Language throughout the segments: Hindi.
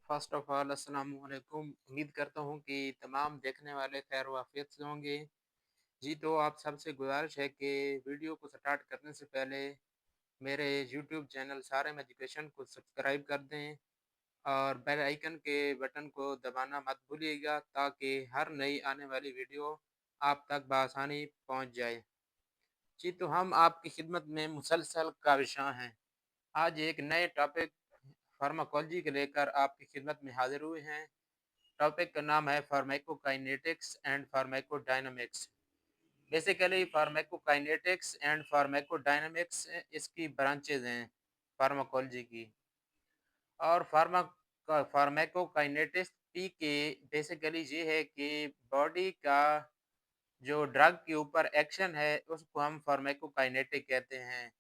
फ़र्स्ट ऑफ़ ऑल अस्सलामु अलैकुम। उम्मीद करता हूँ कि तमाम देखने वाले खैर वाफ़ियत से होंगे। जी, तो आप सबसे गुज़ारिश है कि वीडियो को स्टार्ट करने से पहले मेरे यूट्यूब चैनल सारेम एजुकेशन को सब्सक्राइब कर दें और बेल आइकन के बटन को दबाना मत भूलिएगा ताकि हर नई आने वाली वीडियो आप तक बआसानी पहुँच जाए। जी, तो हम आपकी खिदमत में मुसलसल काविशां हैं। आज एक नए टॉपिक फार्माकोलॉजी को लेकर आपकी खिदमत में हाज़िर हुए हैं। टॉपिक का नाम है pharmacokinetics and pharmacodynamics. Basically pharmacokinetics and pharmacodynamics इसकी ब्रांचेज हैं फार्माकोलॉजी की। और फार्माकोकाइनेटिक्स पी के बेसिकली ये है कि बॉडी का जो ड्रग के ऊपर एक्शन है उसको हम फार्माकोकाइनेटिक कहते हैं।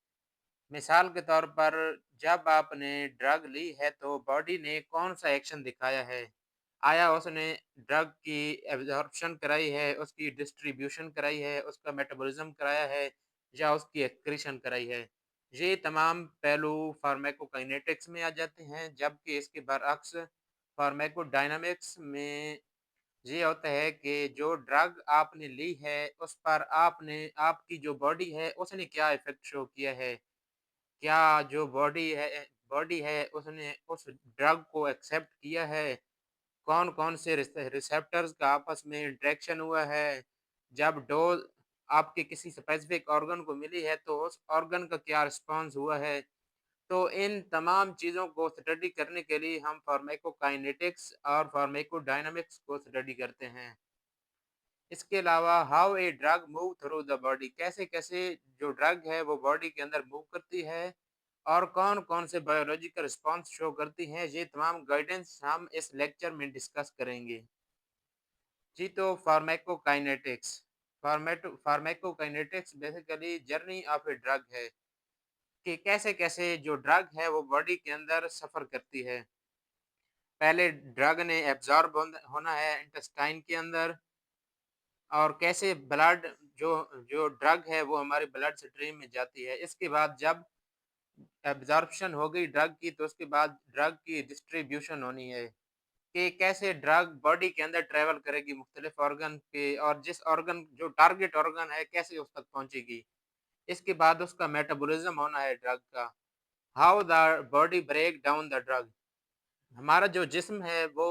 मिसाल के तौर पर जब आपने ड्रग ली है तो बॉडी ने कौन-सा एक्शन दिखाया है? आया उसने ड्रग की एब्ज़ॉर्प्शन कराई है, उसकी डिस्ट्रीब्यूशन कराई है, उसका मेटाबॉलिज़्म कराया है या उसकी एक्सक्रीशन कराई है? ये तमाम पहलू फार्माकोकाइनेटिक्स में आ जाते हैं, जबकि इसके बरअक्स फार्माकोडायनामिक्स में ये होता है कि जो ड्रग आपने ली है, उस पर आपकी जो बॉडी है, उसने क्या इफ़ेक्ट शो किया है? क्या जो बॉडी है उसने उस ड्रग को एक्सेप्ट किया है? कौन-कौन से रिसेप्टर्स का आपस में इंटरेक्शन हुआ है? जब डोज़ आपके किसी स्पेसिफिक ऑर्गन को मिली है तो उस ऑर्गन का क्या रिस्पॉन्स हुआ है? तो इन तमाम चीज़ों को स्टडी करने के लिए हम फार्माकोकाइनेटिक्स और फार्माकोडायनामिक्स को स्टडी करते हैं। इसके अलावा how a drug move through the body, कैसे-कैसे जो ड्रग है वो बॉडी के अंदर मूव करती है और कौन-कौन से बायोलॉजिकल रिस्पॉन्स शो करती हैं, ये तमाम गाइडेंस हम इस लेक्चर में डिस्कस करेंगे। जी, तो pharmacokinetics basically journey of a drug है कि कैसे-कैसे जो ड्रग है वो बॉडी के अंदर सफ़र करती है। पहले ड्रग ने एब्ज़ॉर्ब होना है इंटेस्टाइन के अंदर और कैसे ब्लड जो जो ड्रग है वो हमारे ब्लड स्ट्रीम में जाती है। इसके बाद जब एब्ज़ॉर्प्शन हो गई ड्रग की तो उसके बाद ड्रग की डिस्ट्रीब्यूशन होनी है कि कैसे ड्रग बॉडी के अंदर ट्रैवल करेगी मुख्तलिफ ऑर्गन पे और जिस ऑर्गन जो टारगेट ऑर्गन है कैसे उस तक पहुँचेगी। इसके बाद उसका मेटाबॉलिज़्म होना है ड्रग का। How the body break down the drug, हमारा जो जिस्म है वो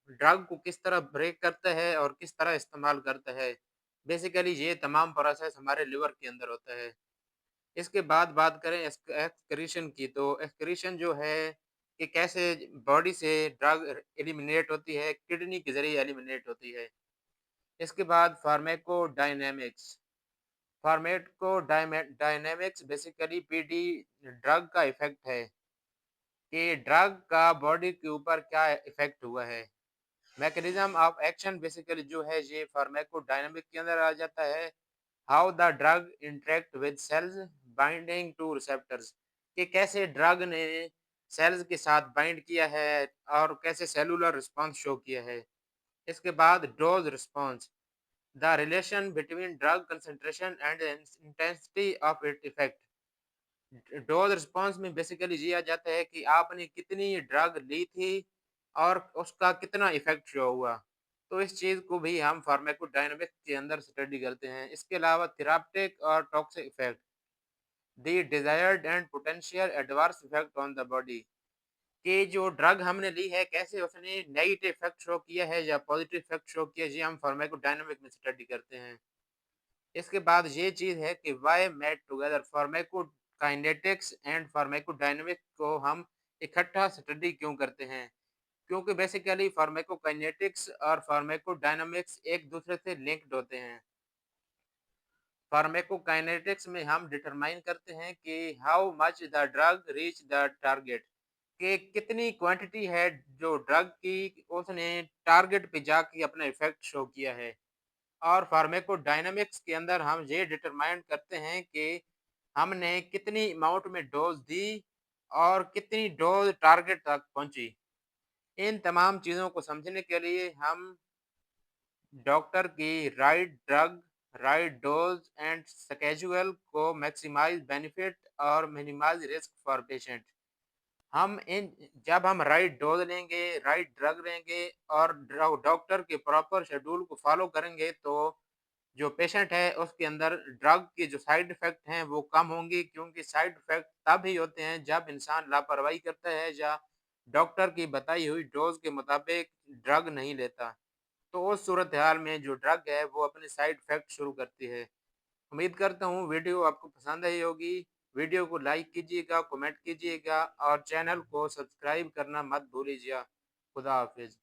ड्रग को किस तरह ब्रेक करता है और किस तरह इस्तेमाल करता है। बेसिकली ये तमाम प्रोसेस हमारे लिवर के अंदर होता है। इसके बाद बात करें एक्सक्रीशन की, तो एक्सक्रीशन जो है कि कैसे बॉडी से ड्रग एलिमिनेट होती है, किडनी के ज़रिए एलिमिनेट होती है। इसके बाद फार्माकोडायनामिक्स बेसिकली पीडी ड्रग का इफ़ेक्ट है कि ड्रग का बॉडी के ऊपर क्या इफ़ेक्ट हुआ है। मैकेनिज़्म ऑफ एक्शन बेसिकली जो है ये फार्माकोडायनामिक के अंदर आ जाता है। How the drug interact with cells binding to receptors, कि कैसे ड्रग ने सेल्स के साथ बाइंड किया है और कैसे सेलुलर रिस्पॉन्स शो किया है। इसके बाद dose response, the relation between drug concentration and intensity of it effect. Dose response में बेसिकली ये आ जाता है कि आपने कितनी ड्रग ली थी और उसका कितना इफेक्ट शो हुआ। तो इस चीज़ को भी हम फार्माकोडायनामिक्स के अंदर स्टडी करते हैं। इसके अलावा थेराप्यूटिक और toxic effect, the desired and potential adverse effect on the body, कि जो ड्रग हमने ली है कैसे उसने नेगेटिव इफेक्ट शो किया है या पॉजिटिव इफेक्ट शो किया है, ये हम फार्माकोडायनामिक में स्टडी करते हैं। इसके बाद ये चीज़ है कि why mate together, pharmacokinetics and pharmacodynamics को हम इकट्ठा स्टडी क्यों करते हैं? क्योंकि बेसिकली फार्माकोकाइनेटिक्स और फार्माकोडायनामिक्स एक दूसरे से लिंक्ड होते हैं। फार्माकोकाइनेटिक्स में हम डिटरमाइन करते हैं कि how much the drug reach the target, कि कितनी क्वांटिटी है जो ड्रग की उसने टारगेट पे जाके अपना इफेक्ट शो किया है। और फार्माकोडायनामिक्स के अंदर हम ये डिटरमाइन करते हैं कि हमने कितनी अमाउंट में डोज दी और कितनी डोज टारगेट तक पहुंची। इन तमाम चीज़ों को समझने के लिए हम डॉक्टर की right drug, right dose and schedule को मैक्सिमाइज बेनिफिट और मिनिमाइज रिस्क फॉर पेशेंट। हम इन जब हम राइट डोज़ लेंगे, राइट ड्रग लेंगे और डॉक्टर के प्रॉपर शेड्यूल को फ़ॉलो करेंगे, तो जो पेशेंट है उसके अंदर ड्रग के जो साइड इफ़ेक्ट हैं वो कम होंगे, क्योंकि साइड इफ़ेक्ट तभी होते हैं जब इंसान लापरवाही करता है या डॉक्टर की बताई हुई डोज़ के मुताबिक ड्रग नहीं लेता। तो उस सूरत-हाल में जो ड्रग है वो अपने साइड इफ़ेक्ट शुरू करती है। उम्मीद करता हूँ वीडियो आपको पसंद आई होगी। वीडियो को लाइक कीजिएगा, कमेंट कीजिएगा और चैनल को सब्सक्राइब करना मत भूलिएगा। खुदा हाफ़िज़।